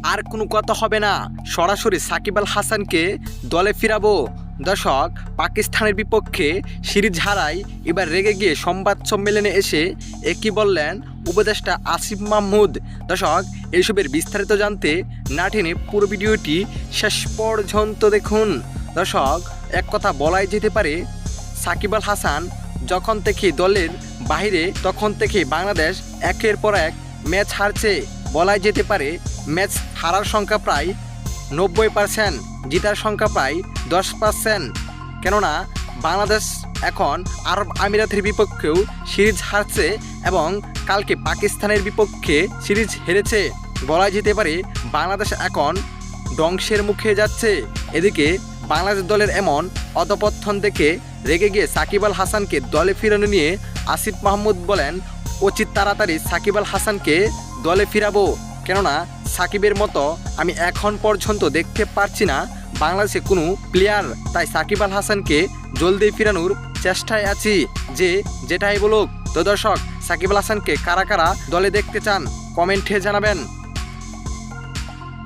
আর কোনো কথা হবে না, সরাসরি সাকিব আল হাসানকে দলে ফিরাবো। দর্শক, পাকিস্তানের বিপক্ষে সিরিজ হারায় এবার রেগে গিয়ে সংবাদ সম্মেলনে এসে একই বললেন উপদেষ্টা আসিফ মাহমুদ। দর্শক, এইসবের বিস্তারিত জানতে না টেনে পুরো ভিডিওটি শেষ পর্যন্ত দেখুন। দর্শক, এক কথা বলাই যেতে পারে, সাকিব আল হাসান যখন থেকে দলের বাইরে তখন থেকে বাংলাদেশ একের পর এক ম্যাচ হারছে। বলাই যেতে পারে ম্যাচ হারার সংখ্যা প্রায় 90%, জিতার সংখ্যা প্রায় 10%। কেননা বাংলাদেশ এখন আরব আমিরাতের বিপক্ষেও সিরিজ হারছে এবং কালকে পাকিস্তানের বিপক্ষে সিরিজ হেরেছে। বলা যেতে পারে বাংলাদেশ এখন ধ্বংসের মুখে যাচ্ছে। এদিকে বাংলাদেশ দলের এমন অধপতন দেখে রেগে গিয়ে সাকিব আল হাসানকে দলে ফিরানো নিয়ে আসিফ মাহমুদ বলেন, উচিত তাড়াতাড়ি সাকিব আল হাসানকে দলে ফিরাবো। কেননা সাকিবের মতো আমি এখন পর্যন্ত দেখতে পারছি না বাংলাদেশে কোনো প্লেয়ার, তাই সাকিব আল হাসানকে জলদি ফিরানোর চেষ্টায় আছি, যে যেটাই বলুক। তো দর্শক, সাকিব আল হাসানকে কারা কারা দলে দেখতে চান কমেন্টে জানাবেন।